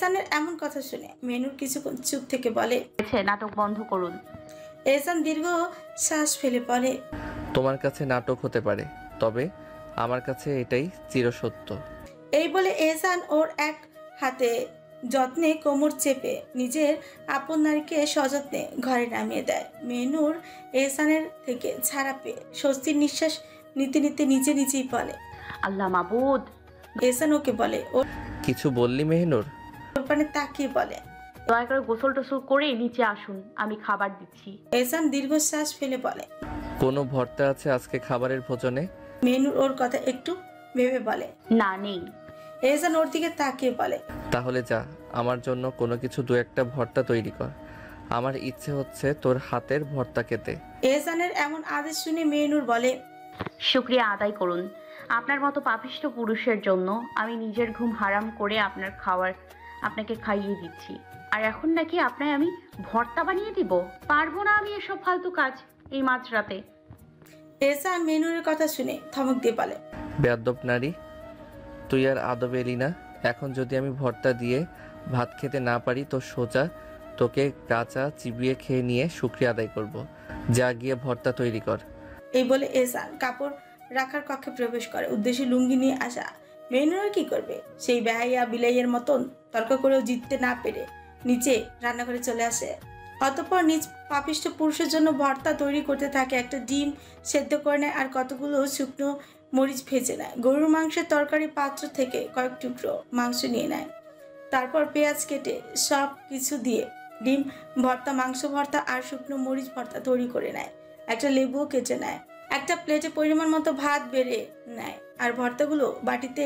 এহসানের এমন কথা শুনে মেনুর কিছুক্ষণ চুপ থেকে বলে, নাটক বন্ধ করুন। এহসান দীর্ঘ শ্বাস ফেলে বলে, তোমার কাছে নাটক হতে পারে, তবে আমার কাছে এটাই চিরসত্য। এই বলে এহসান ওর এক হাতে যত্নে কোমর চেপে নিজের আপন নারীকে সযত্নে ঘরে নামিয়ে দেয়। মেনুর এহসানের থেকে ছাড়া পেয়ে স্বস্তির নিঃশ্বাস নিতে নিতে নিজে নিজেই বলে, আল্লাহ মাবুদ। এহসান ওকে বলে, ওর কিছু বললি মেহনুর? পানে তাকিয়ে বলে, দয়া করে গোসল টোসল করে নিচে আসুন, আমি খাবার দিচ্ছি। এহসান দীর্ঘশ্বাস ফেলে বলে, কোনো ভর্তা আছে আজকে খাবারের ভোজনে? মেনুর ওর কথা একটু ভেবে বলে, না নেই। এহসান ওর দিকে তাকিয়ে বলে, তাহলে যা, আমার জন্য কোনো কিছু দু একটা ভর্তা তৈরি কর। আমার ইচ্ছে হচ্ছে তোর হাতের ভর্তা খেতে। এহসানের এমন আদেশ শুনে মেনুর বলে, শুকরিয়া আদায় করুন। আপনার মতো পাপিষ্ঠ পুরুষের জন্য আমি নিজের ঘুম হারাম করে আপনাকে খাইয়ে দিচ্ছি, আর এখন নাকি আপনায় আমি ভর্তা বানিয়ে দিব? পারবো না আমি এসব ফালতু কাজ এই মাঝরাতে। এহসান মেনুরের কথা শুনে ধমক দিয়ে বলে, বেয়াদ্দপ নারী, তুই আর আদব এলি না। এখন যদি আমি ভর্তা দিয়ে ভাত খেতে না পারি তো সোজা তোকে কাঁচা চিবিয়ে খেয়ে নিয়ে শুকরিয়া আদায় করব। যা গিয়ে ভর্তা তৈরি কর। এই বলে এহসান কাপড় রাখার কক্ষে প্রবেশ করে। উদ্দেশ্যে লুঙ্গি নিয়ে আসা মেনুরা কি করবে? সেই বেহাইয়া বিলাইয়ের মতন তর্ক করেও জিততে না পেরে নিচে রান্নাঘরে চলে আসে। অতঃপর নিজ পাপিষ্ঠ পুরুষের জন্য ভর্তা তৈরি করতে থাকে। একটা ডিম সেদ্ধ করে নেয় আর কতগুলো শুকনো মরিচ ভেজে নেয়। গরুর মাংসের তরকারি পাত্র থেকে কয়েক টুকরো মাংস নিয়ে নেয়। তারপর পেঁয়াজ কেটে সব কিছু দিয়ে ডিম ভর্তা, মাংস ভর্তা আর শুকনো মরিচ ভর্তা তৈরি করে নেয়। একটা লেবুও কেটে নেয়। একটা প্লেটে পরিমাণ মতো ভাত বেড়ে নেয় আর ভর্তাগুলো বাটিতে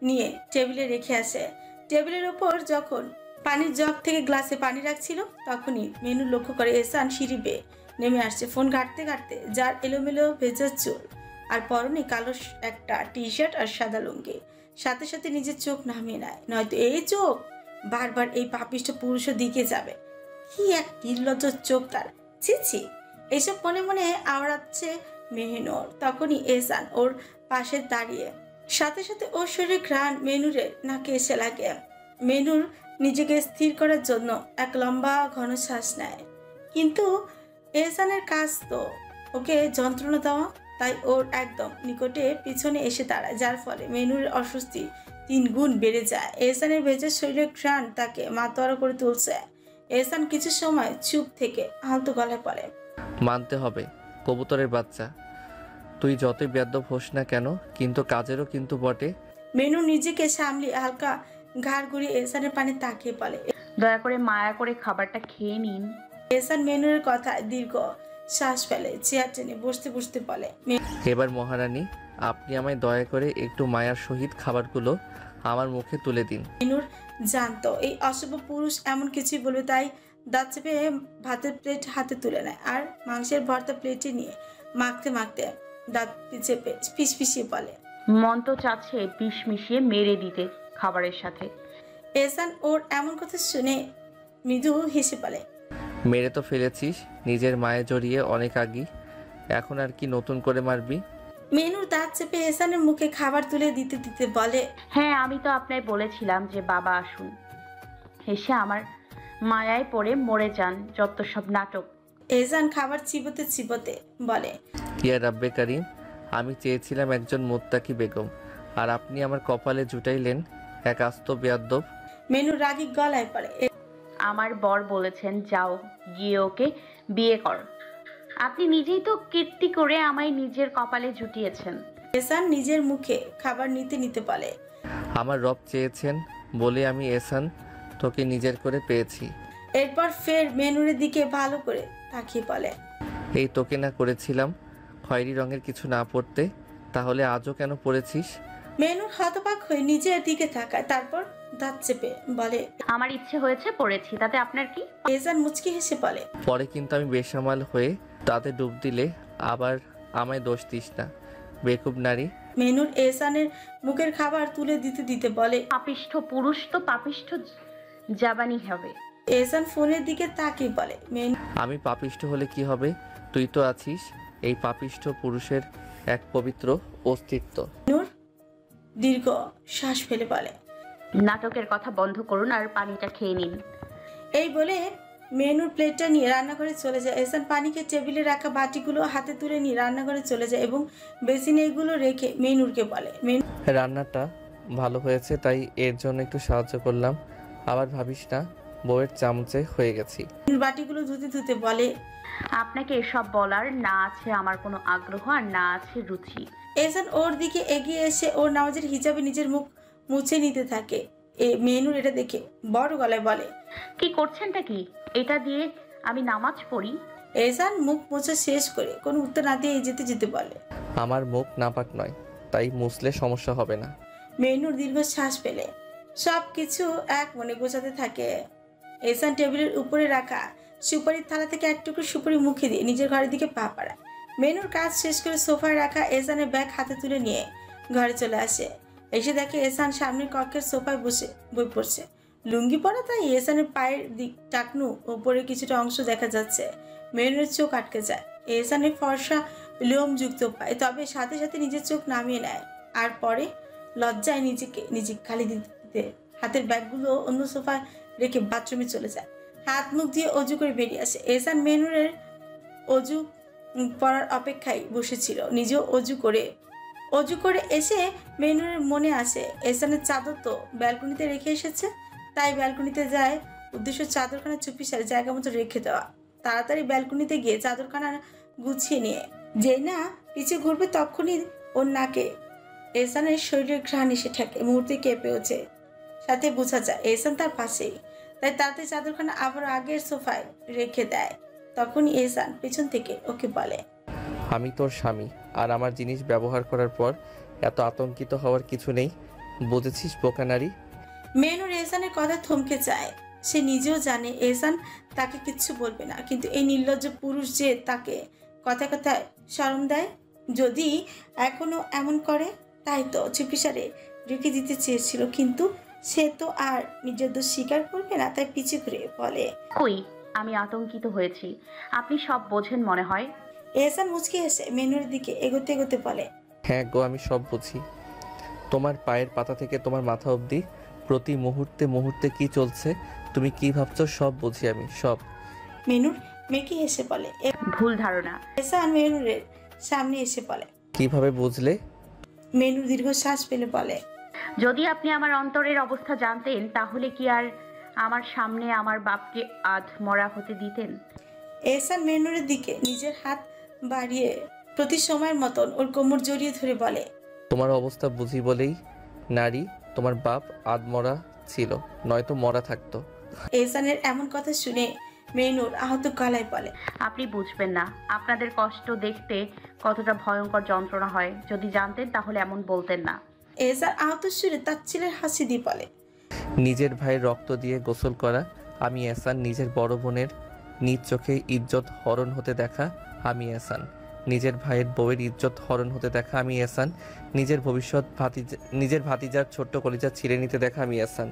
নিয়ে টেবিলে রেখে আসে। টেবিলের ওপর যখন পানির জগ থেকে গ্লাসে পানি রাখছিল তখনই মেনু লক্ষ্য করে এহসান সিঁড়ি বেয়ে নেমে আসছে। ফোন ঘাঁটতে ঘাঁটতে, যার এলোমেলো ভেজা চুল আর পরনে কালো একটা টি শার্ট আর সাদা লুঙ্গি। সাথে সাথে নিজের চোখ নামিয়ে নেয়, নয়তো এই চোখ বারবার এই পাপিষ্ঠ পুরুষের দিকে যাবে। কি এক নির্লজ্জ চোখ তার, ছি ছি। এইসব মনে মনে আওড়াচ্ছে মেহনুর। তখনই এহসান ওর পাশে দাঁড়িয়ে, সাথে সাথে ওর শরীরে ঘ্রাণ মেনুরের নাকে এসে লাগে। মেনুর নিজেকে স্থির করার জন্য এক লম্বা ঘন শ্বাস নেয়, কিন্তু এহসানের কাজ তো ওকে যন্ত্রণা দেওয়া। তাই ওর একদম নিকটে পিছনে এসে দাঁড়ায়, যার ফলে মেনুরের অস্বস্তি 3 গুণ বেড়ে যায়। এহসানের ভেজা শরীরের ঘ্রাণ তাকে মাতোয়ারা করে তুলছে। এহসান কিছু সময় চুপ থেকে আলতো গলায় পড়ে, মানতে হবে কবুতরের বাচ্চা, তুই যতই বেয়াদ্দপ হোস না কেন, কিন্তু কাজেরও কিন্তু বটে। মেনু নিজেকে সামলে হালকা ঘাড় ঘুরিয়ে এহসানের পানে তাকিয়ে বলে, দয়া করে মায়া করে খাবারটা খেয়ে নিন। এহসান মেনুরের কথায় দীর্ঘ শ্বাস ফেলে চেয়ার টেনে বসতে বসতে বলে, এবার মহারানী, আপনি আমায় দয়া করে একটু মায়ার সহিত খাবারগুলো আমার মুখে তুলে দিন। মেনুর জানতো এই অশুভ পুরুষ এমন কিছুই বলবে, তাই দাঁত চেপে ভাতের প্লেট হাতে তুলে নেয় আর মাংসের ভর্তা প্লেটে নিয়ে মাখতে মাখতে দাঁত চেপে ফিসফিসিয়ে বলে, মন তো চাচ্ছে বিষ মিশিয়ে মেরে দিতে খাবারের সাথে। এহসান ওর এমন কথা শুনে মৃদু হেসে বলে, মেরে তো ফেলেছিস নিজের মায়ে জড়িয়ে অনেক আগেই, এখন আর কি নতুন করে মারবি? মেনুর দাঁত চেপে এহসানের মুখে খাবার তুলে দিতে দিতে বলে, হ্যাঁ, আমি তো আপনায় বলেছিলাম যে বাবা আসুন, হেসে আমার মায়ায় পড়ে মরে যান, যত সব নাটক। এহসান খাবার চিবোতে চিবোতে বলে, ইয়া রাব্বে কারিম, আমি চেয়েছিলাম একজন মুত্তাকি বেগম, আর আপনি আমার কপালে জুটাইলেন এক আস্ত বেয়াদ্দপ। মেনু রাগী গলায় পড়ে, আমার বর বলেছেন যাও গিয়ে ওকে বিয়ে কর। আপনি নিজেই তো কীর্তি করে আমায় নিজের কপালে জুটিয়েছেন। এহসান নিজের মুখে খাবার নিতে নিতে বলে, আমার রব চেয়েছেন বলে আমি এহসান তোকে নিজের করে পেয়েছি। এরপর ফের মেনুরের দিকে ভালো করে তাকিয়ে বলে, এই তোকে না করেছিলাম খয়েরি রঙের কিছু না পরতে, তাহলে আজও কেন পরেছিস? মেনুর হতবাক হয়ে নিজের দিকে তাকায়, তারপর দাঁত চেপে বলে, আমার ইচ্ছে হয়েছে পড়েছি, তাতে আপনার কি? এহসান মুচকি হেসে বলে, পরে কিন্তু আমি বেসামাল হয়ে তাতে ডুব দিলে আবার আমায় দোষ দিস না, বেকুব নারী। মেনুর এহসানের মুখের খাবার তুলে দিতে দিতে বলে, পাপিষ্ঠ পুরুষ তো পাপিষ্ঠ জাবানি হবে। এহসান ফোনের দিকে তাকিয়ে বলে, আমি পাপিষ্ঠ হলে কি হবে? তুই তো আছিস এই পাপিষ্ঠ পুরুষের এক পবিত্র অস্তিত্ব। মেনুর দীর্ঘ শ্বাস ফেলে বলে, নাটকের কথা বন্ধ করুন আর পানিটা খেয়ে নিন। এই বলে মেনুর প্লেটটা নিয়ে রান্নাঘরে চলে যায়। এহসান পানি খেয়ে টেবিলে রাখা বাটিগুলো হাতে তুলে নিয়ে রান্নাঘরে চলে যায় এবং বেসিনে এগুলো রেখে মেনুরকে বলে, রান্নাটা ভালো হয়েছে, তাই এর জন্য একটু সাহায্য করলাম। আবার ভাবিস না বউয়ের চামচে হয়ে গেছি। মেনুর বাটিগুলো ধুতে ধুতে বলে, আপনাকে এসব বলার না আছে আমার কোনো আগ্রহ আর না আছে রুচি। এহসান ওর দিকে এগিয়ে এসে ওর নামাজের হিজাবে নিজের মুখ মুছে নিতে থাকে। মেনুর এটা দেখে বড় গলায় বলে, কি করছেনটা কি? এটা দিয়ে আমি নামাজ পড়ি? এহসান মুখ মোছা শেষ করে কোনো উত্তর না দিয়ে যেতে যেতে বলে, আমার মুখ নাপাক নয়, তাই মুছলে সমস্যা হবে না। মেনুর দীর্ঘ শ্বাস ফেলে সব কিছু এক মনে গোছাতে থাকে। এহসান টেবিলের উপরে রাখা সুপারির থালা থেকে এক টুকরো সুপারি মুখে দিয়ে নিজের ঘরের দিকে পা পাড়ায়। মেনুর কাজ শেষ করে সোফায় রাখা এহসানের ব্যাগ হাতে তুলে নিয়ে ঘরে চলে আসে। এসে দেখে এহসান সামনের কক্ষের সোফায় বসে বই পড়ছে। লুঙ্গি পরা, তাই এহসানের পায়ের দিক টাকনু ওপরে কিছুটা অংশ দেখা যাচ্ছে। মেনুর চোখ আটকে যায়। এহসানের ফর্সা লোমযুক্ত পায়, তবে সাথে সাথে নিজের চোখ নামিয়ে নেয় আর পরে লজ্জায় নিজে খালি দিতে হাতের ব্যাগগুলো অন্য সোফায় রেখে বাথরুমে চলে যায়। হাত মুখ দিয়ে অজু করে বেরিয়ে আসে। এহসান মেনুরের অজু পড়ার অপেক্ষায় বসেছিল। নিজেও অজু করে এসে মেনুরের মনে আসে এহসানের চাদর তো ব্যালকনিতে রেখে এসেছে, তাই ব্যালকনিতে যায় উদ্দেশ্য চাদরখানা চুপিসারে জায়গা মতো রেখে দেওয়া। তাড়াতাড়ি ব্যালকনিতে গিয়ে চাদরখানা গুছিয়ে নিয়ে যেই না পিছিয়ে ঘুরবে তখনই ওর নাকে এহসানের শরীরের ঘ্রাণ এসে ঠেকে। মুহূর্তে কেঁপে ওঠে, সাথে বোঝা যায় এহসান তার পাশেই। তাই তাড়াতাড়ি চাদরখানা আবার আগের সোফায় রেখে দেয়। তখনই এহসান পেছন থেকে ওকে বলে, আমি তোর স্বামী, আর আমার জিনিস ব্যবহার করার পর এত আতঙ্কিত হওয়ার কিছু নেই, বুঝেছিস বোকা নারী? মেনুর এহসানের কথা থমকে যায়। সে নিজেও জানে এহসান তাকে কিচ্ছু বলবে না, কিন্তু এই নির্লজ্জ পুরুষ যে তাকে কথায় কথায় শরম দেয়, যদি এখনো এমন করে, তাই তো চুপিসারে রেখে দিতে চেয়েছিল। কিন্তু সে তো আর নিজের দোষ স্বীকার করবে না, তাই পিছু ঘুরে বলে, কই, আমি আতঙ্কিত হয়েছি। আপনি সব বোঝেন মনে হয়। এহসান মুচকি এসে মেনুর দিকে এগোতে এগোতে বলে, হ্যাঁ গো, আমি সব বুঝি। তোমার পায়ের পাতা থেকে তোমার মাথা অবধি প্রতি মুহূর্তে মুহূর্তে কি চলছে, তুমি কি ভাবছো, সব বুঝি আমি, সব। মেনুর মেকি এসে বলে। ভুল ধারণা। এহসান মেনুরের সামনে এসে বলে, কিভাবে বুঝলে? মেনুর দীর্ঘ শ্বাস ফেলে বলে, যদি আপনি আমার অন্তরের অবস্থা জানতেন তাহলে কি আর আমার সামনে আমার বাপকে মরা হতে দিতেন? এহসান মেনুরের দিকে নিজের হাত বাড়িয়ে প্রতি সময়ের মতন ওর কোমর জড়িয়ে ধরে বলে, তোমার অবস্থা বুঝি বলেই নারী তোমার বাপ আধমরা ছিল, নয়তো মরা থাকতো। এহসানের এমন কথা শুনে মেনুর আহত গলায় বলে, আপনি বুঝবেন না, আপনাদের কষ্ট দেখতে কতটা ভয়ঙ্কর যন্ত্রণা হয়। যদি জানতেন তাহলে এমন বলতেন না। এহসান আহত সুরে তাচ্ছিলের হাসি দিয়ে বলে, নিজের ভাইয়ের রক্ত দিয়ে গোসল করা আমি এহসান, নিজের বড় বোনের নিজ চোখে ইজ্জত হরণ হতে দেখা আমি এহসান, নিজের ভাইয়ের বউয়ের ইজ্জত হরণ হতে দেখা আমি এহসান, নিজের ভাতিজার ছোট্ট কলিজা ছিঁড়ে নিতে দেখা আমি এহসান,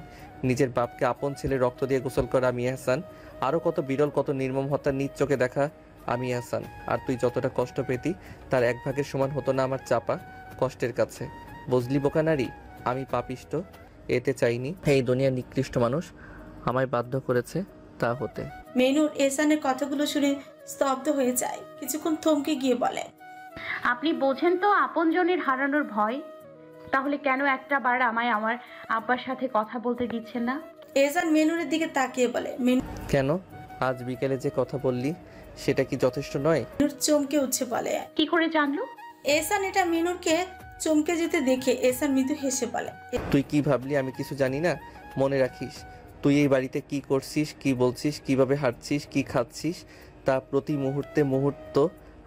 নিজের বাপকে আপন ছেলে রক্ত দিয়ে গোসল করা আমি এহসান, আরও কত বিরল কত নির্মম হত্যা নিজ চোখে দেখা আমি এহসান। আর তুই যতটা কষ্ট পেতি তার এক ভাগের সমান হতো না আমার চাপা কষ্টের কাছে। বুঝলি বোকা নারী, আমি পাপিষ্ট, এতে চাইনি এই দুনিয়ার নিকৃষ্ট মানুষ আমায় বাধ্য করেছে তা হতে। মেনুর এহসানের কথাগুলো শুনে স্তব্ধ হয়ে যায়। কিছুক্ষণ থমকে গিয়ে বলে, আপনি বোঝেন তো আপনজনের হারানোর ভয়, তাহলে কেন একটা বার আমায় আমার আব্বার সাথে কথা বলতে দিচ্ছেন না? এহসান মেনুরের দিকে তাকিয়ে বলে, কেন আজ বিকেলে যে কথা বললি সেটা কি যথেষ্ট নয়? মেনুর চমকে উঠছে বলে। কি করে জানলো? এহসান এটা মেনুরকে চমকে যেতে দেখে এহসান মৃদু হেসে বলে, তুই কি ভাবলি আমি কিছু জানি না? মনে রাখিস, তুই এই বাড়িতে কি করছিস, কি বলছিস, কিভাবে হাঁটছিস, কি খাচ্ছিস, তা প্রতি মুহূর্ত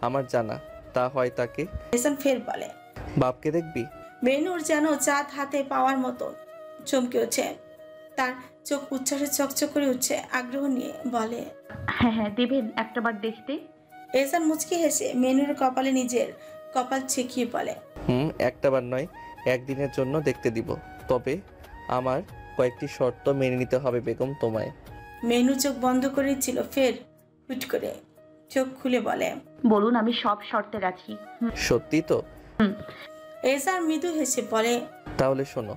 আমার জানা। তা হয় তাকে এহসান ফের বলে, বাপকে দেখবি? মেনুর যেন চাঁদ হাতে পাওয়ার মতো চমকে উঠছে। তার চোখ উচ্ছ্বাসে চকচক করে উঠছে। আগ্রহ নিয়ে বলে, হ্যাঁ হ্যাঁ, দেবেন একটাবার দেখতে? এহসান মুচকি হেসে মেনুর কপালে নিজের কপাল ছেঁকিয়ে বলে, একটাবার নয়, একদিনের জন্য দেখতে দিব, তবে আমার কয়েকটি শর্ত মেনে নিতে হবে বেগম তোমায়। মেনু চোখ বন্ধ করেছিল, ফের হুট করে চোখ খুলে বলে, বলুন, আমি সব শর্তে রাজি। সত্যি তো? এহসান মৃদু হেসে বলে, তাহলে শোনো,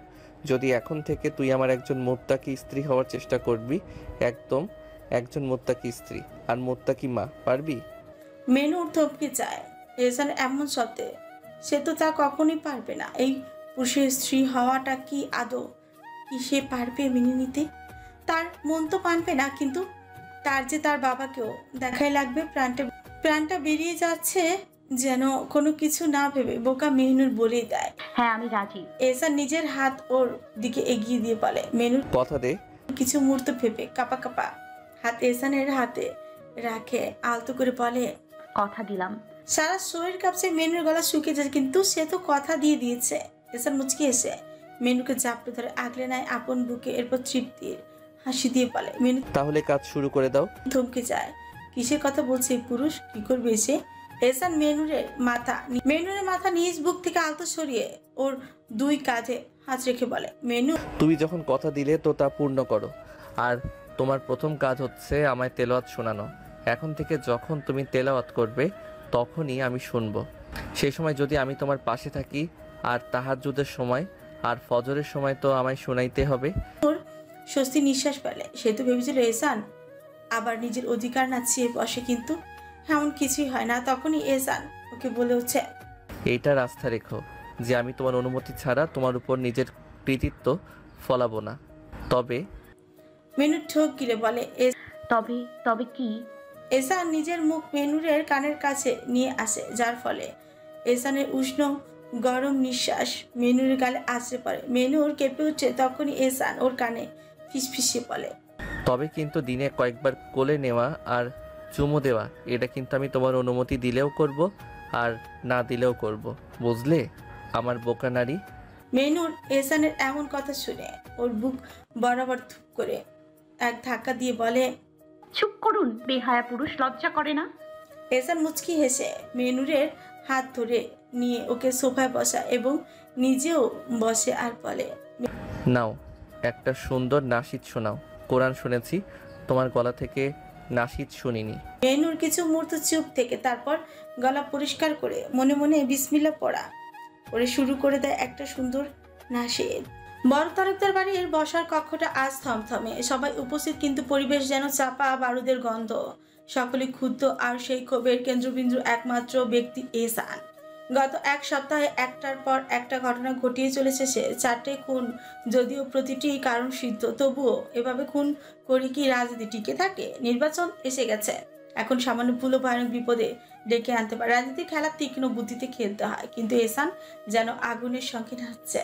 যদি এখন থেকে তুই আমার একজন মোত্তাকি স্ত্রী হওয়ার চেষ্টা করবি, একদম একজন মোত্তাকি স্ত্রী আর মোত্তাকি মা, পারবি? মেনুর থপকে চায় এহসান এমন সত্ত্বে সে তো তা কখনোই পারবে না। এই পুরুষের স্ত্রী হওয়াটা কি আদৌ কি সে পারবে মেনে নিতে? তার মন তো মানবে না, কিন্তু তার যে তার বাবাকেও দেখাই লাগবে। প্রাণটা বেরিয়ে যাচ্ছে যেন কোনো কিছু না ভেবে বোকা মেহনুর বলেই দেয়। হ্যাঁ, আমি রাজি। এহসান নিজের হাত ওর দিকে এগিয়ে দিয়ে বলে। মেনুর কথা দে। কিছু মুহূর্ত ভেবে কাপা কাপা হাত এহসানের হাতে রাখে আলতো করে বলে, কথা দিলাম। সারা শরীর কাঁপছে, মেনুর গলা শুকিয়ে যায়, কিন্তু সে তো কথা দিয়ে দিয়েছে। এহসান মুচকি এসে মেনুকে চাপড়ে ধরে আগলে নেয় আপন বুকে, এরপর তৃপ্তির হাসি দিয়ে বলে। মেনু তাহলে কাজ শুরু করে দাও। থমকে যায়। কিসের কথা বলছে এই পুরুষ? কি করবে সে? এহসান মেনুরের মাথা নিজ বুক থেকে আলতো সরিয়ে ওর দুই কাঁধে হাত রেখে বলে, মেনু তুমি যখন কথা দিলে তো তা পূর্ণ করো। আর তোমার প্রথম কাজ হচ্ছে আমায় তেলাওয়াত শোনানো। এখন থেকে যখন তুমি তেলাওয়াত করবে তখনই আমি শুনবো। সেই সময় যদি আমি তোমার পাশে থাকি, আর তাহাজ্জুদের সময় আর ফজরের সময় তো আমায় শোনাইতে হবে। স্বস্তি নিঃশ্বাস ফেলে। সে তো ভেবেছিল এহসান আবার নিজের অধিকার না চেয়ে বসে, কিন্তু এমন কিছুই হয় না। তখনই এহসান ওকে বলে উঠছে, এইটা রাস্তা রেখো যে আমি তোমার অনুমতি ছাড়া তোমার উপর নিজের কৃতিত্ব ফলাবো না। তবে মেনু ঠোক গিলে বলে। তবে তবে কি? এহসান নিজের মুখ মেনুরের কানের কাছে নিয়ে আসে, যার ফলে এহসানের উষ্ণ গরম নিঃশ্বাস মেনুরের গালে আছড়ে পড়ে। মেনুর কেঁপে উঠছে। তখনই এহসান ওর কানে ফিসফিসিয়ে বলে, তবে কিন্তু দিনে কয়েকবার কোলে নেওয়া আর চুমু দেওয়া, এটা কিন্তু আমি তোমার অনুমতি দিলেও করব আর না দিলেও করব, বুঝলে আমার বোকা নারী? মেনুর এহসানের এমন কথা শুনে ওর বুক বরাবর ধুপ করে এক ধাক্কা দিয়ে বলে, চুপ করুন, বেহায়া পুরুষ, লজ্জা করে না? এহসান মুচকি হেসে মেনুরের হাত ধরে নিয়ে ওকে সোফায় বসায় এবং নিজেও বসে আর বলে, নাও একটা সুন্দর নাশিদ শোনাও। কোরআন শুনেছি, তোমার গলা থেকে নাশিদ শুনিনি। মেনুর কিছু মুহূর্ত চুপ থেকে তারপর গলা পরিষ্কার করে মনে মনে বিসমিল্লাহ পড়ে শুরু করে দেয় একটা সুন্দর নাশিদ। বড় তালুকদার বাড়ির বসার কক্ষটা আজ থমথমে। সবাই উপস্থিত, কিন্তু পরিবেশ যেন চাপা বারুদের গন্ধ। সকলে ক্ষুব্ধ, আর সেই ক্ষোভের কেন্দ্রবিন্দু একমাত্র ব্যক্তি এহসান। গত এক সপ্তাহে একটার পর একটা ঘটনা ঘটিয়ে চলেছে সে। 4টে খুন, যদিও প্রতিটি কারণ সিদ্ধ, তবুও এভাবে খুন করে কি রাজনীতি টিকে থাকে? নির্বাচন এসে গেছে, এখন সামান্য ভুলো ভয়ানক বিপদে ডেকে আনতে পারে। রাজনীতির খেলা তীক্ষ্ণ বুদ্ধিতে খেলতে হয়, কিন্তু এহসান যেন আগুনের সঙ্গে নাচছে।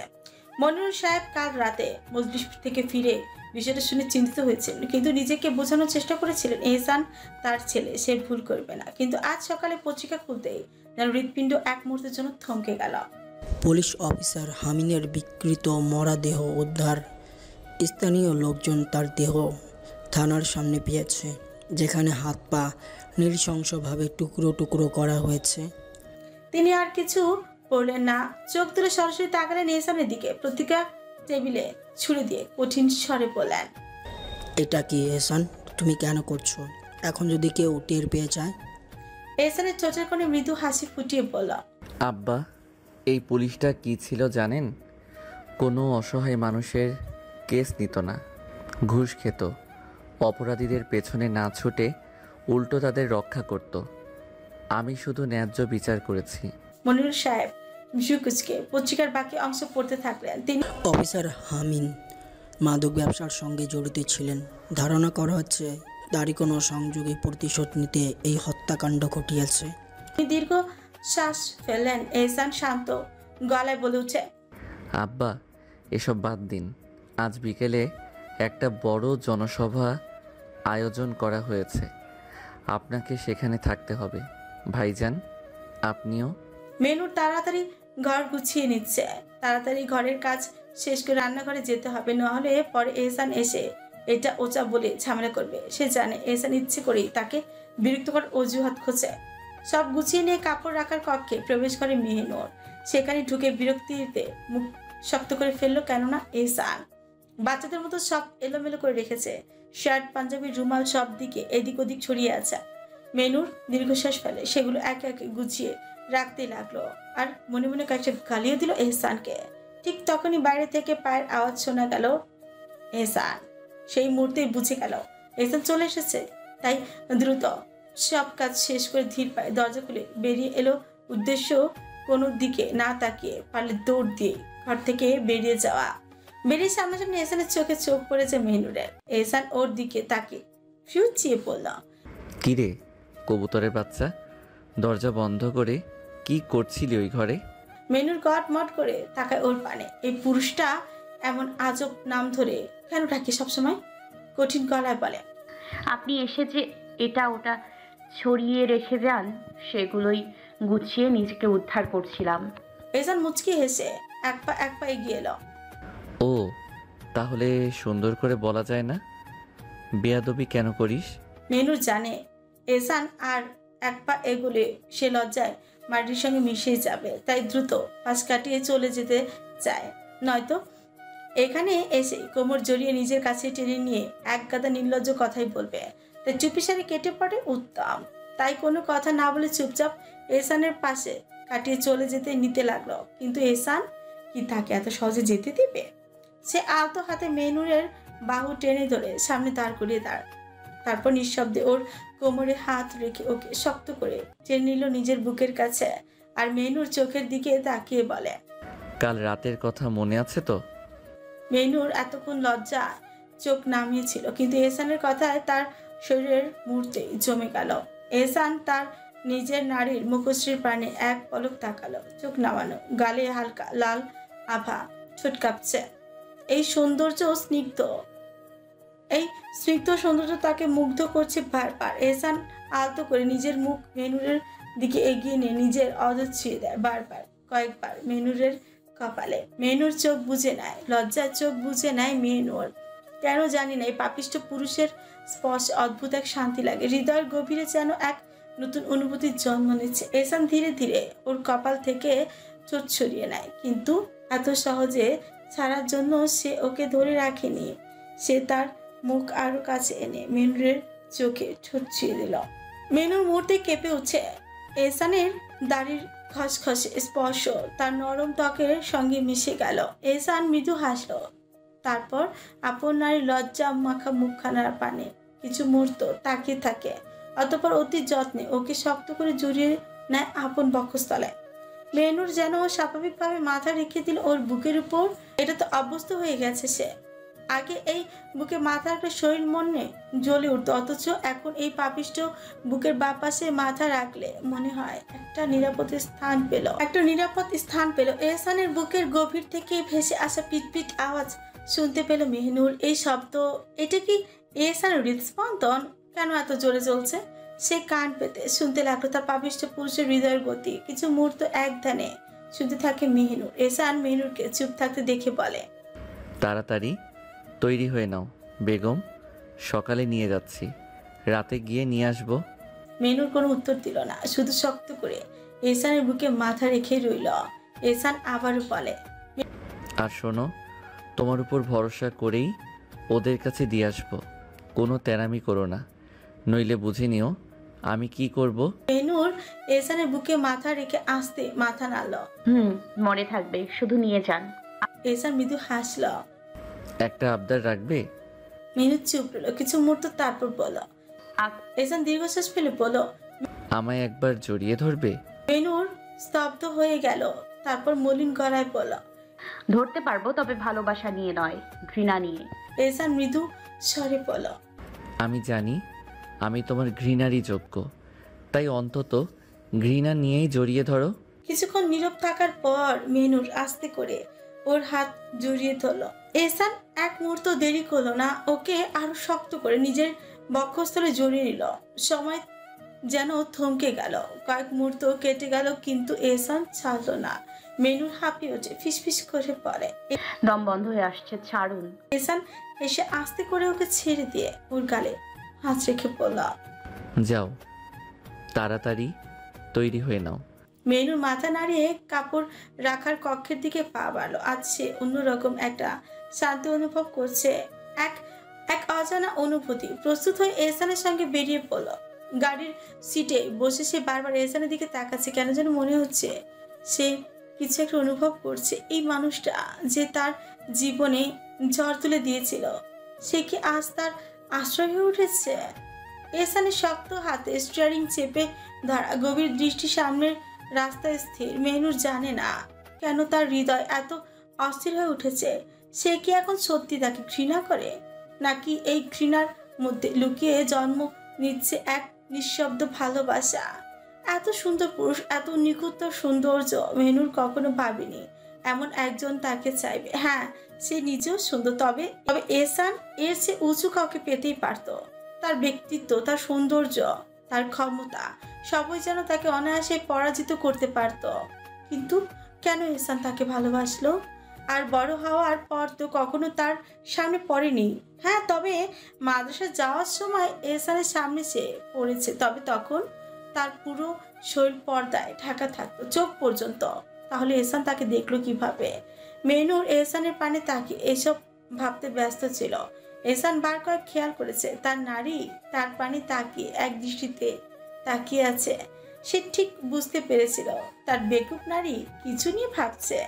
মনিরুল সাহেব কাল রাতে মজলিস থেকে ফিরে বিষয়টা শুনে চিন্তিত হয়েছিলেন, কিন্তু নিজেকে বোঝানোর চেষ্টা করেছিলেন এহসান তার ছেলে, সে ভুল করবে না। কিন্তু আজ সকালে পত্রিকা খুলতেই যেন হৃৎপিণ্ড এক মুহূর্তের জন্য থমকে গেল। পুলিশ অফিসার হামিনের বিকৃত মরা দেহ উদ্ধার। স্থানীয় লোকজন তার দেহ থানার সামনে পেয়েছে, যেখানে হাত পা নৃশংসভাবে টুকরো টুকরো করা হয়েছে। তিনি আর কিছু বললেন না, চোখ তুলে সরাসরি তাকালেন এহসানের দিকে। পত্রিকা টেবিলে ছুড়ে দিয়ে কঠিন স্বরে বললেন, এটা কি এহসান? তুমি কেন করছো? এখন যদি কেউ টের পেয়ে যায়? এহসানের চোখের কোণে মৃদু হাসি ফুটিয়ে বলল, আব্বা, এই পুলিশটা কি ছিল জানেন? কোনো অসহায় মানুষের কেস নিত না, ঘুষ খেত, অপরাধীদের পেছনে না ছুটে উল্টো তাদের রক্ষা করত। আমি শুধু ন্যায্য বিচার করেছি। মনিরুল সাহেব ঝুঁকুচকে পত্রিকার বাকি অংশ পড়তে থাকলেন। তিনি অফিসার হামিন মাদক ব্যবসার সঙ্গে জড়িত ছিলেন। ধারণা করা হচ্ছে তারই কোনো সংযোগে প্রতিশোধ নিতে এই হত্যাকাণ্ড ঘটিয়েছে। দীর্ঘ শ্বাস ফেললেন। এহসান শান্ত গলায় বলে উঠে, আব্বা, এসব বাদ দিন। আজ বিকেলে একটা বড় জনসভা আয়োজন করা হয়েছে, আপনাকে সেখানে থাকতে হবে। ভাইজান, আপনিও। মেনুর তাড়াতাড়ি ঘর গুছিয়ে নিচ্ছে। তাড়াতাড়ি ঘরের কাজ শেষ করে রান্নাঘরে যেতে হবে, নাহলে পরে এহসান এসে এটা ওচা বলে ঝামেলা করবে। সে জানে এহসান ইচ্ছে করেই তাকে বিরক্ত করার অজুহাত খোঁজে। সব গুছিয়ে নিয়ে কাপড় রাখার কক্ষে প্রবেশ করে মেহনুর। সেখানে ঢুকে বিরক্তিতে মুখ শক্ত করে ফেললো, কেননা এহসান বাচ্চাদের মতো সব এলোমেলো করে রেখেছে। শার্ট, পাঞ্জাবি, রুমাল সব দিকে এদিক ওদিক ছড়িয়ে আছে। মেনুর দীর্ঘশ্বাস ফেলে সেগুলো একে একে গুছিয়ে রাখতে লাগলো, আর মনে মনে কয়েকটা গালিও দিল এহসানকে। ঠিক তখনই বাইরে থেকে পায়ের আওয়াজ শোনা গেল। এহসান সেই মুহূর্তেই বুঝে গেল এহসান চলে এসেছে, তাই দ্রুত সব কাজ শেষ করে ধীর পায়ে দরজা খুলে বেরিয়ে এলো। উদ্দেশ্য কোনো দিকে না তাকিয়ে পারলে দৌড় দিয়ে ঘর থেকে বেরিয়ে যাওয়া। বেরিয়ে সামনাসামনি এহসানের চোখে চোখ পড়েছে মেহনুরের। এহসান ওর দিকে তাকিয়ে ফিউচিয়ে পড়ল। কিরে কবুতরের বাচ্চা, দরজা বন্ধ করে কি করছিলি ওই ঘরে? মেনুর গটমট করে তাকায় ওর পানে। এই পুরুষটা এমন আজব নাম ধরে কেন ডাকে সবসময়? কঠিন গলায় বলে। আপনি এসে যে এটা ওটা ছড়িয়ে রেখে যান, সেগুলোই গুছিয়ে নিজেকে উদ্ধার করছিলাম। এহসান মুচকি হেসে এক পা এগিয়ে এলো। ও তাহলে সুন্দর করে বলা যায় না? বেয়াদবি কেন করিস? মেনুর জানে এহসান আর এক পা এগুলে সে লজ্জায় মাটির সঙ্গে মিশে যাবে, তাই দ্রুত পাশ কাটিয়ে চলে যেতে চায়, নয়তো এখানে এসে কোমর জড়িয়ে নিজের কাছে টেনে নিয়ে এক গাদা নির্লজ্জ কথাই বলবে। তাই চুপিসারে কেটে পড়ে উত্তম। তাই কোনো কথা না বলে চুপচাপ এহসানের পাশে কাটিয়ে চলে যেতে নিতে লাগলো। কিন্তু এহসান কি তাকে এত সহজে যেতে দিবে? সে আলতো হাতে মেনুরের বাহু টেনে ধরে সামনে দাঁড় করিয়ে তারপর নিঃশব্দে ওর কোমরে হাত রেখে ওকে শক্ত করে টেনে নিল নিজের বুকের কাছে। আর মেনুর চোখের দিকে তাকিয়ে বলে, কাল রাতের কথা মনে আছে তো? মেনুর এতক্ষণ লজ্জা চোখ নামিয়েছিল, কিন্তু এহসানের কথায় তার শরীরের মুহূর্তে জমে গেল। এহসান তার নিজের নারীর মুখশ্রীর প্রাণে এক পলক তাকালো, চোখ নামানো, গালে হালকা লাল আভা, ঠোঁট কাঁপছে। এই স্নিগ্ধ সৌন্দর্য তাকে মুগ্ধ করছে বারবার। এহসান আলতো করে নিজের মুখ মেনুরের দিকে এগিয়ে নিয়ে নিজের অদর ছুঁয়ে দেয় বারবার, কয়েকবার মেনুরের কপালে। মেনুর চোখ বুঝে নেয়, লজ্জার চোখ বুঝে নেয় মেনুর। কেন জানি না এই পাপিষ্ঠ পুরুষের স্পর্শে অদ্ভুত এক শান্তি লাগে। হৃদয়ের গভীরে যেন এক নতুন অনুভূতির জন্ম নিচ্ছে। এহসান ধীরে ধীরে ওর কপাল থেকে চোখ সরিয়ে নেয়, কিন্তু এত সহজে ছাড়ার জন্য সে ওকে ধরে রাখেনি। সে তার মুখ আরো কাছে এনে মেনুরের চোখে ঠোঁট ছুঁয়ে দিল। মেনুর মুহূর্তে কেঁপে উঠছে। এহসানের দাড়ির খসখসে স্পর্শ তার নরম ত্বকের সঙ্গে মিশে গেল। এহসান মৃদু হাসল, তারপর আপন নারী লজ্জা মাখা মুখখানার পানে কিছু মুহূর্ত তাকিয়ে থাকে, অতঃপর অতি যত্নে ওকে শক্ত করে জড়িয়ে নেয় আপন বক্ষস্থলে। মেনুর যেন স্বাভাবিকভাবে মাথা রেখে দিল ওর বুকের উপর। এটা তো অভ্যস্ত হয়ে গেছে সে। আগে এই বুকে মাথা রাখলে শরীর মনে জ্বলে উঠত, অথচ এখন এই পাপিষ্ঠ বুকের বাঁ পাশে মাথা রাখলে মনে হয় একটা নিরাপদ স্থান পেল। এহসানের বুকের গভীর থেকে ভেসে আসা পিটপিট আওয়াজ শুনতে পেল মেহনুর। এই শব্দ, এটা কি এহসানের হৃদস্পন্দন? কেন এত জোরে চলছে? সে কান পেতে শুনতে লাগলো তার পাপিষ্ঠ পুরুষের হৃদয়ের গতি। কিছু মুহূর্ত এক ধ্যানে শুনতে থাকে মেহনুর। এহসান মেহনুরকে চুপ থাকতে দেখে বলে, তাড়াতাড়ি তৈরি হয়ে নাও বেগম, সকালে নিয়ে যাচ্ছি, রাতে গিয়ে নিয়ে আসবো। মেহনুর কোনো উত্তর দিল না, শুধু শক্ত করে এহসানের বুকে মাথা রেখে রইল। এহসান আবারও বলে, আর শোনো, তোমার উপর ভরসা করেই ওদের কাছে দিয়ে আসবো, কোনো তেরামি করো না, নইলে বুঝে নিও আমি কি করব। মেহনুর এহসানের বুকে মাথা রেখে আস্তে মাথা নাড়ল। মনে থাকবে, শুধু নিয়ে যান। এহসান মৃদু হাসল। একটা আবদার রাখবে? মেহনুর চুপ রইল কিছু মুহূর্ত, তারপর বলো। এহসান দীর্ঘশ্বাস ফেলে বলো, আমায় একবার জড়িয়ে ধরবে? মেহনুর স্তব্ধ হয়ে গেল, তারপর মলিন গলায় বলল, ধরতে পারবো, তবে ভালোবাসা নিয়ে নয়, ঘৃণা নিয়ে। এহসান মৃদু স্বরে বলল, আমি জানি আমি তোমার ঘৃণারই যোগ্য, তাই অন্তত ঘৃণা নিয়েই জড়িয়ে ধরো। কিছুক্ষণ নীরব থাকার পর মেহনুর আস্তে করে ওর হাত জড়িয়ে ধরল। এহসান এক মুহূর্ত দেরি করলো না, ওকে আরো শক্ত করে নিজের বক্ষস্থলে জড়িয়ে নিল। সময় যেন থমকে গেল, কয়েক মুহূর্ত কেটে গেল, কিন্তু এহসান ছাড়লো না। মেহনুর হাঁপিয়ে ওঠে, ফিসফিস করে পড়ে, দম বন্ধ হয়ে আসছে, ছাড়ুন। এহসান এসে আস্তে করে ওকে ছেড়ে দিয়ে ওর গালে হাত রেখে বলল, যাও, তাড়াতাড়ি তৈরি হয়ে নাও। মেনুর মাথা নাড়িয়ে কাপড় রাখার কক্ষের দিকে পা বাড়লো। আজ সে অন্যরকম একটা শান্তি অনুভব করছে, এক অজানা অনুভূতি। প্রস্তুত হয়ে এহসানের সঙ্গে বেরিয়ে পড়লো। গাড়ির সিটে বসে সে বারবার এহসানের দিকে তাকাচ্ছে। কেন যেন মনে হচ্ছে সে কিছু একটা অনুভব করছে। এই মানুষটা যে তার জীবনে ঝড় তুলে দিয়েছিল, সে কি আজ তার আশ্রয় হয়ে উঠেছে? এহসানের শক্ত হাতে স্টিয়ারিং চেপে ধরা, গভীর দৃষ্টি সামনের রাস্তায় স্থির। মেহনুর জানে না কেন তার হৃদয় এত অস্থির হয়ে উঠেছে। সে কি এখন সত্যি তাকে ঘৃণা করে, নাকি এই ঘৃণার মধ্যে লুকিয়ে জন্ম নিচ্ছে এক নিঃশব্দ ভালোবাসা? এত সুন্দর পুরুষ, এত নিখুঁত সৌন্দর্য মেহনুর কখনো ভাবেনি এমন একজন তাকে চাইবে। হ্যাঁ, সে নিজেও সুন্দর, তবে তবে এহসান এর চেয়ে উঁচু কাউকে পেতেই পারত। তার ব্যক্তিত্ব, তার সৌন্দর্য, তার ক্ষমতা সবই যেন তাকে অনায়াসে পরাজিত করতে পারত। কিন্তু কেন এহসান তাকে ভালোবাসলো? আর বড় হওয়ার পর তো কখনো তার সামনে পড়েনি। হ্যাঁ, তবে মাদ্রাসা যাওয়ার সময় এহসানের সামনে সে পড়েছে, তবে তখন তার পুরো শরীর পর্দায় ঢাকা থাকতো, চোখ পর্যন্ত। তাহলে এহসান তাকে দেখলো কিভাবে? মেহনুর এহসানের পানে তাকিয়ে এসব ভাবতে ব্যস্ত ছিল। এহসান বার কয়েক খেয়াল করেছে তার নারী তার পানে তাকিয়ে এক দৃষ্টিতে তাকিয়ে আছে। সে ঠিক বুঝতে পেরেছিল তার বেকুব নারী কিছু নিয়ে ভাবছে।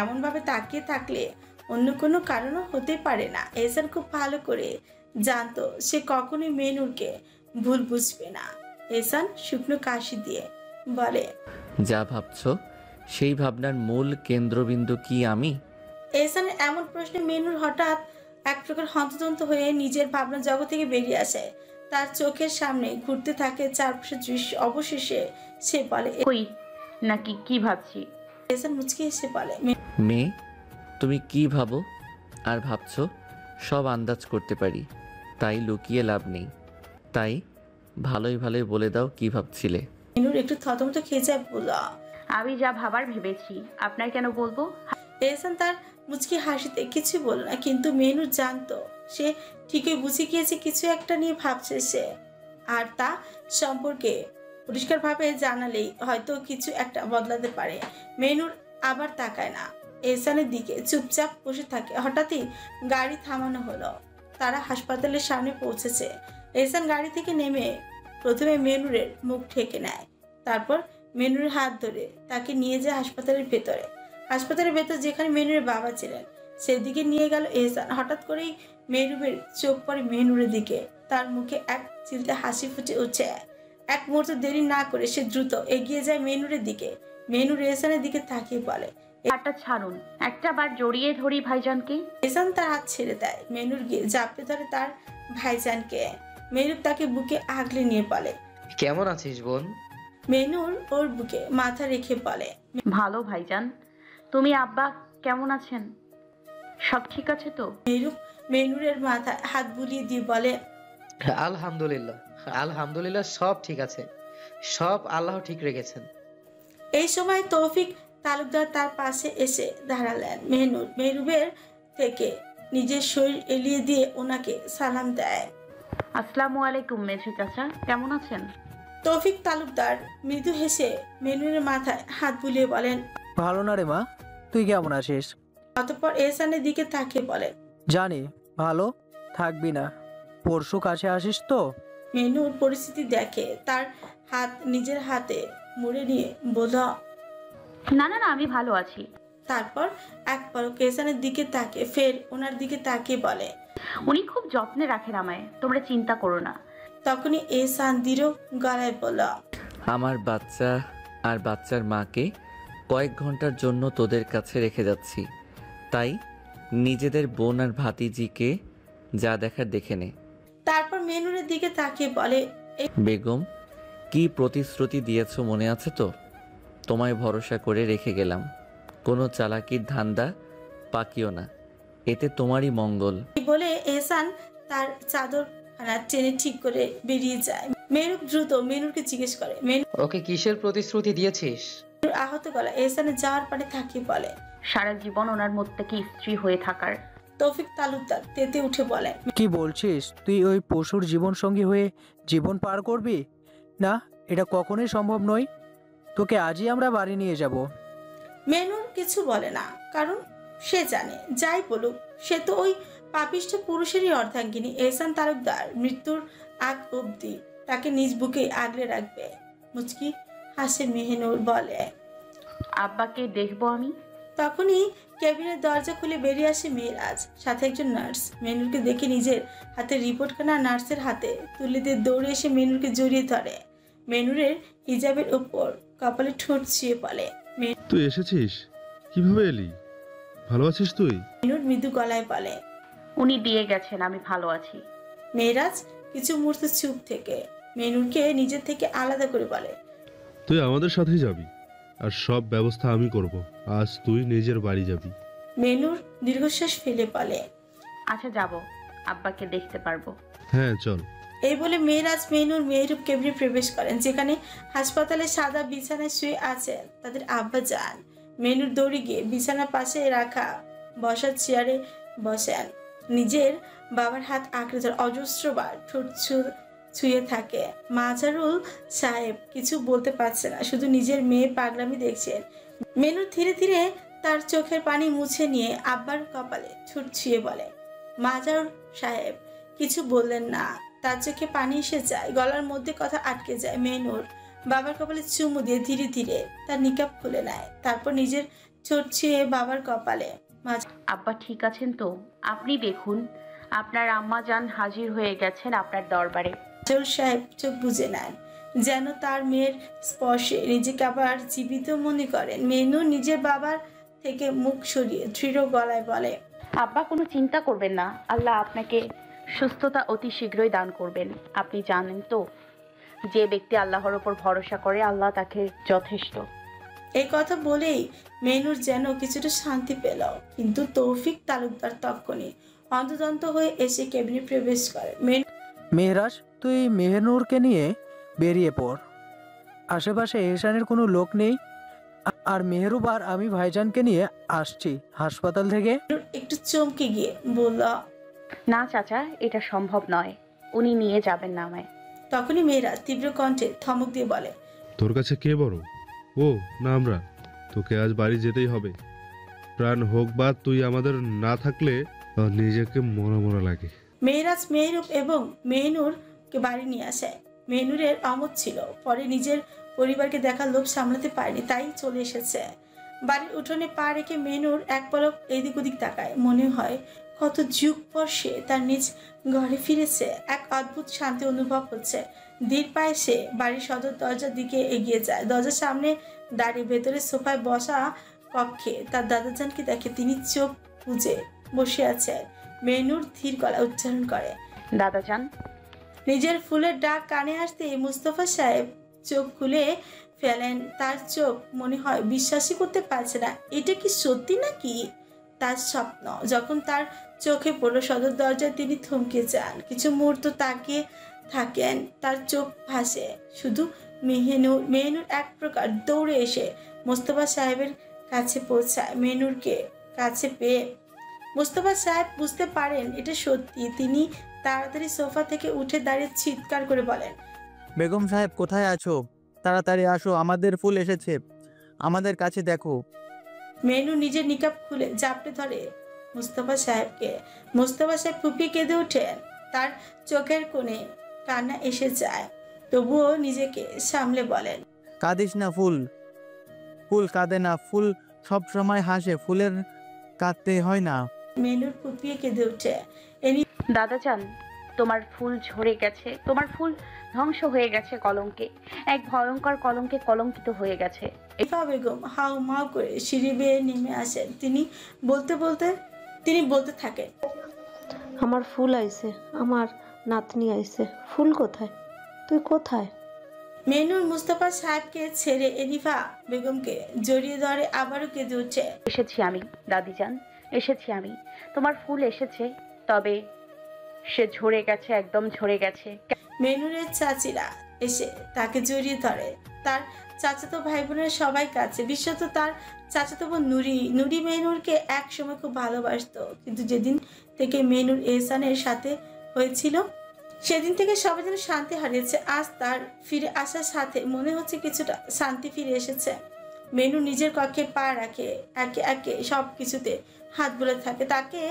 এমনভাবে তাকিয়ে থাকলে অন্য কোনো কারণও হতে পারে না। এহসান খুব ভালো করে জানতো সে কখনোই মেহনুরকে ভুল বুঝবে না। এহসান শুকনো কাশি দিয়ে বলে, যা ভাবছো সেই ভাবনার মূল কেন্দ্রবিন্দু কি আমি? এহসানের এমন প্রশ্নে মেহনুর হঠাৎ এক প্রকার হন্তদন্ত হয়ে নিজের ভাবনা জগৎ থেকে বেরিয়ে আসে। তার চোখের সামনে ঘুরতে থাকে চারপাশের দৃশ্য। অবশেষে সে বলে, কই নাকি কি ভাবছি? এহসান মুচকি এসে বলে, মেয়ে, তুমি কি ভাবো আর ভাবছো সব আন্দাজ করতে পারি, তাই লুকিয়ে লাভ নেই। তাই ভালোই ভালোই বলে দাও কি ভাবছিলে। মেহনুর একটু থতমত খেয়ে যায়, বলল, আমি যা ভাবার ভেবেছি, আপনার কেন বলবো? এহসান তার মুচকি হাসিতে কিছু বলল না, কিন্তু মেহনুর জানতো সে ঠিকই বুঝে গিয়েছে কিছু একটা নিয়ে ভাবছে সে। আর তা সম্পর্কে পরিষ্কারভাবে জানালেই হয়তো কিছু একটা বদলাতে পারে। মেহনুর আবার তাকায় না, এহসানের দিকে চুপচাপ বসে থাকে। হঠাৎই গাড়ি থামানো হলো। তারা হাসপাতালের সামনে পৌঁছেছে। এহসান গাড়ি থেকে নেমে প্রথমে মেহনুরের মুখ ঢেকে নেয়, তারপর মেহনুরের হাত ধরে তাকে নিয়ে যায় হাসপাতালের ভেতরে। হাসপাতালের ভেতর যেখানে মেহনুরের বাবা ছিলেন সেদিকে নিয়ে গেল এহসান। হঠাৎ করেই মেহরুবের চোখ পড়ে মেহনুরের দিকে। তার মুখে এক চিলতে হাসি ফুটে উঠছে। এক মুহূর্ত দেরি না করে সে দ্রুত এগিয়ে যায় মেহনুরের দিকে। মেহনুর এহসানের দিকে তাকিয়ে বলে, হাতটা ছাড়ুন, একটা বার জড়িয়ে ধরি ভাইজানকে। এহসান তার হাত ছেড়ে দেয়। মেহনুর গিয়ে জাপটে ধরে তার ভাইজানকে। মেহনুর তাকে বুকে আগলে নিয়ে বলে, কেমন আছিস বোন? মেহনুর ওর বুকে মাথা রেখে বলে, ভালো ভাইজান, তুমি আব্বা কেমন আছেন? সব ঠিক আছে তো? মেহনুরের মাথায় হাত বুলিয়ে দিয়ে বলে, আলহামদুলিল্লাহ, আলহামদুলিল্লাহ, সব ঠিক আছে, সব আল্লাহ ঠিক রেখেছেন। এই সময় তৌফিক তালুকদার তার পাশে এসে দাঁড়ালেন। মেহরুবের থেকে নিজের শরীর এলিয়ে দিয়ে ওনাকে সালাম দেয়। আসসালামু আলাইকুম মেজু চাচা, কেমন আছেন? তৌফিক তালুকদার মৃদু হেসে মেহনুরের মাথায় হাত বুলিয়ে বলেন, ভালো না রে মা, তুই কেমন আছিস? অতঃপর এহসানের দিকে তাকিয়ে বলেন, জানি ভালো থাকবি না, পরশু কাছে আসিস তো? মেহনুর পরিস্থিতি দেখে তার হাত নিজের হাতে মুড়ে নিয়ে বলল, না না না, আমি ভালো আছি। তারপর এক পলক এহসানের দিকে তাকিয়ে ফের ওনার দিকে তাকিয়ে বলে, উনি খুব যত্নে রাখেন আমায়, তোমরা চিন্তা করো না। তখনই এহসান দৃঢ় গলায় বলল, আমার বাচ্চা আর বাচ্চার মাকে কয়েক ঘন্টার জন্য তোদের কাছে রেখে যাচ্ছি, তাই নিজেদের বোন আর ভাতিজিকে যা দেখার দেখে নে। তারপর মেহনুরের দিকে তাকিয়ে বলে, বেগম, কি প্রতিশ্রুতি দিয়েছ মনে আছে তো? তোমায় ভরসা করে রেখে গেলাম, কোনো চালাকির ধান্দা পাকিও না, এতে তোমারই মঙ্গল। এই বলে এহসান তার চাদর খানা টেনে ঠিক করে বেরিয়ে যায়। মেহরুব দ্রুত মেহনুরকে জিজ্ঞেস করে, মেহনুর ওকে কিসের প্রতিশ্রুতি দিয়েছিস? আহত গলা এহসানের যাওয়ার পারে তাকিয়ে বলে, সারা জীবন ওনার মধ্যে কি স্ত্রী হয়ে থাকার। তৌফিক তালুকদার তেতে উঠে বলে, কি বলছিস? তুই ওই পশুর জীবন সঙ্গী হয়ে জীবন পার করবি? না, এটা কখনোই সম্ভব নয়। তোকে আজই আমরা বাড়ি নিয়ে যাব। মেহনুর কিছু বলে না, কারণ সে জানে যাই বলুক সে তো ওই পাপিষ্ঠ পুরুষেরই অর্ধাঙ্গিনী। এহসান তালুকদার মৃত্যুর আগ অবধি তাকে নিজ বুকে আগলে রাখবে। মুচকি হাসে মেহনুর বলে, আব্বাকে দেখবো আমি। তখনই কেবিনের দরজা খুলে বেরিয়ে আসে মেয়েরাজ, সাথে একজন নার্স। মেনুরকে দেখে নিজের হাতে রিপোর্টখানা নার্সের হাতে তুলে দিয়ে দৌড়ে এসে মেনুরকে জড়িয়ে ধরে। মেনুরের হিজাবের উপর কপালে ঠোঁট ছুঁয়ে বলে, তুই এসেছিস? কিভাবে এলি? ভালো আছিস তুই? মেনুর মৃদু গলায় বলে। উনি দিয়ে গেছেন, আমি ভালো আছি। মেয়েরাজ কিছু মুহূর্ত চুপ থেকে মেনুরকে নিজের থেকে আলাদা করে বলে, তুই আমাদের সাথেই যাবি, আর সব ব্যবস্থা আমি করব। আজ তুই নিজের বাড়ি যাবি। মেনুর দীর্ঘশ্বাস ফেলে বলে, আচ্ছা যাব, আব্বাকে দেখতে পারবো। হ্যাঁ চল। এই বলে মেয়েরাজ মেনুর মেহরুব কেবিনে প্রবেশ করেন, যেখানে হাসপাতালে সাদা বিছানায় শুয়ে আছেন তাদের আব্বা যান। মেনুর দৌড়ে গিয়ে বিছানার পাশে রাখা বসার চেয়ারে বসেন, নিজের বাবার হাত আঁকড়ে ধরে অজস্রবার ঠোঁট ছুঁয়ে থাকে। মাজারুল সাহেব কিছু বলতে পারছে না, শুধু নিজের মেয়ে পাগলামি দেখছেন। মেনুর ধীরে ধীরে তার চোখের পানি মুছে নিয়ে আব্বার কপালে ঠোঁট ছুঁয়ে বলে, মাজারুল সাহেব কিছু বললেন না, তার চোখে পানি এসে যায়, গলার মধ্যে কথা আটকে যায়। মেনুর বাবার কপালে চুমু দিয়ে ধীরে ধীরে তার নিকাব খুলে নেয়, তারপর নিজের ঠোঁট ছুঁয়ে বাবার কপালে। আব্বা ঠিক আছেন তো? আপনি দেখুন, আপনার আম্মা জান হাজির হয়ে গেছেন আপনার দরবারে। মাজারুল সাহেব চোখ বুজে নেন, যেন তার মেয়ের স্পর্শে নিজেকে আবার জীবিত মনে করেন। মেনু নিজের বাবার থেকে মুখ সরিয়ে দৃঢ় গলায় বলে, আব্বা কোনো চিন্তা করবেন না, আল্লাহ আপনাকে সুস্থতা অতি শীঘ্রই দান করবেন। আপনি জানেন তো, যে ব্যক্তি আল্লাহর ওপর ভরসা করে আল্লাহ তাকে যথেষ্ট। এই কথা বলেই মেনুর যেন কিছুটা শান্তি পেল, কিন্তু তৌফিক তালুকদার তখনই অন্তদন্ত হয়ে এসে কেবিনে প্রবেশ করে। মেহরাজ, তুই মেহনুরকে নিয়ে বেরিয়ে পড়। আশেপাশে এহসানের কোনো লোক নেই, আর মেহরুব আর আমি ভাইজানকে নিয়ে আসছি হাসপাতাল থেকে। মেনুর একটু চমকে গিয়ে বলল, না চাচা, এটা সম্ভব নয়, উনি নিয়ে যাবেন না আমায়। তখনই মেয়েরা তীব্র কণ্ঠে ধমক দিয়ে বলে, তোর কাছে কে বড়, ও না আমরা? তোকে আজ বাড়ি যেতেই হবে। প্রাণ হোক বা তুই আমাদের না থাকলে নিজেকে মরা মরা লাগে। মেহরাজ মেহরুব এবং মেহনুরকে বাড়ি নিয়ে আসে। মেহনুরের অমত ছিল, পরে নিজের পরিবারকে দেখার লোভ সামলাতে পারেনি, তাই চলে এসেছে। বাড়ির উঠোনে পা রেখে মেহনুর এক পলক এদিক ওদিক তাকায়। মনে হয় কত যুগ পর সে তার নিজ ঘরে ফিরেছে। এক অদ্ভুত শান্তি অনুভব হচ্ছে। ধীর পায়ে সে বাড়ির সদর দরজার দিকে এগিয়ে যায়। দরজার সামনে দাঁড়িয়ে ভেতরে সোফায় বসা কক্ষে তার দাদাজানকে দেখে। তিনি চোখ বুজে বসে আছেন। মেনুর ধীর গলা উচ্চারণ করে, দাদাজান। নিজের ফুলের ডাক কানে আসতে মুস্তফা সাহেব চোখ খুলে ফেলেন। তার চোখ মনে হয় বিশ্বাসই করতে পারছে না, এটা কি সত্যি নাকি তার স্বপ্ন। যখন তার চোখে পড়লো সদর দরজায়, তিনি থমকে যান, কিছু মুহূর্ত তাকিয়ে থাকেন। তার চোখ ভাসে শুধু মেহনুর এক প্রকার দৌড়ে এসে মোস্তফা সাহেবের কাছে পৌঁছায়। মেহনুরকে কাছে পেয়ে মোস্তফা সাহেব বুঝতে পারেন এটা সত্যি। তিনি তাড়াতাড়ি সোফা থেকে উঠে দাঁড়িয়ে চিৎকার করে বলেন, বেগম সাহেব কোথায় আছো? তাড়াতাড়ি আসো, আমাদের ফুল এসেছে, আমাদের কাছে দেখো। মেনু নিজের নিকাব খুলে জাপটে ধরে মুস্তফা সাহেবকে। মুস্তফা সাহেব ফুপিয়ে কেঁদে ওঠেন। তার চোখের কোণে কান্না এসে যায়, তবুও নিজেকে সামলে বলেন, কাঁদিস না ফুল, ফুল কাঁদে না, ফুল সব সময় হাসে, ফুলের কাঁদতে হয় না। মেনুর ফুপিয়ে কেঁদে ওঠে। দাদাজান, তোমার ফুল ঝরে গেছে, তোমার ফুল ধ্বংস হয়ে গেছে কলঙ্কে, এক ভয়ঙ্কর কলঙ্কে কলঙ্কিত হয়ে গেছে। ইফা বেগম হাউ মাউ করে সিঁড়ি বেয়ে নেমে আসেন। তিনি বলতে থাকেন, আমার ফুল আইছে, আমার নাতনি আইছে, ফুল কোথায়, তুই কোথায়? মেনুর মুস্তফা সাহেবকে ছেড়ে এনিফা বেগমকে জড়িয়ে ধরে আবারও কেঁদে উঠে। এসেছি আমি দাদিজান, এসেছি আমি, তোমার ফুল এসেছে, তবে সে ঝরে গেছে, একদম ঝরে গেছে। মেনুরের চাচিরা এসে তাকে জড়িয়ে ধরে। তার চাচাতো ভাই বোনের সবাই কাছে, বিশেষত তার চাচাতো বোন নুরি মেনুরকে এক সময় খুব ভালোবাসতো, কিন্তু যেদিন থেকে মেনুর এহসানের সাথে হয়েছিল সেদিন থেকে সবাই যেন শান্তি হারিয়েছে। আজ তার ফিরে আসার সাথে মনে হচ্ছে কিছুটা শান্তি ফিরে এসেছে। মেনু নিজের কক্ষে পা রাখে, একে একে সব কিছুতে হাত বলে থাকে।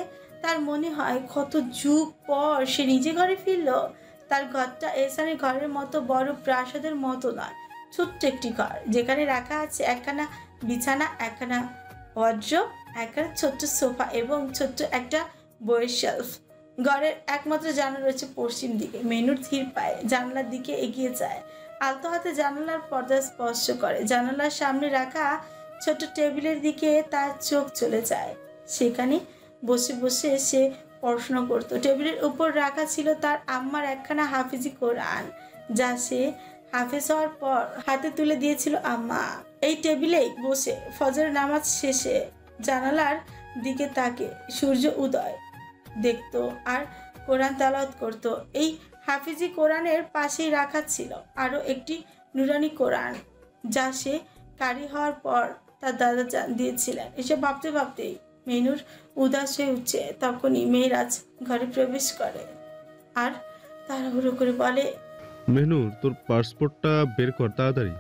তার মনে হয় কত যুগ পর সে নিজে ঘরে ফিরল। তার ঘরটা এহসানের ঘরের মতো বড় প্রাসাদের মতো নয়, ছোট্ট একটি ঘর, যেখানে রাখা আছে একখানা বিছানা, একখানা ওয়ার্ড্রোব, একখানা ছোট্ট সোফা এবং ছোট্ট একটা বইয়ের শেলফ। ঘরের একমাত্র জানালা রয়েছে পশ্চিম দিকে। মেহনুর ধীর পায়ে জানালার দিকে এগিয়ে যায়, আলতো হাতে জানালার পর্দা স্পর্শ করে। জানালার সামনে রাখা ছোট টেবিলের দিকে তার চোখ চলে যায়। সেখানে বসে বসে সে পড়াশোনা করত। টেবিলের উপর রাখা ছিল তার আম্মার একখানা হাফিজি কোরআন, যা সে হাফেজ হওয়ার পর হাতে তুলে দিয়েছিল আম্মা। এই টেবিলেই বসে ফজর নামাজ শেষে জানালার দিকে তাকে সূর্য উদয় দেখতো আর কোরআন তেলাওয়াত করত। এই হাফিজি কোরআনের পাশেই রাখা ছিল আরও একটি নুরানি কোরআন, যা সে কারি হওয়ার পর তার দাদা দিয়েছিলেন। এসব ভাবতে ভাবতেই মেহনুর উদাস হয়ে উঠছে। তখনই মেহরাজ ঘরে প্রবেশ করে আর তাড়াহুড়ো করে বলে, মেহনুর, তোর পাসপোর্টটা বের কর তাড়াতাড়ি।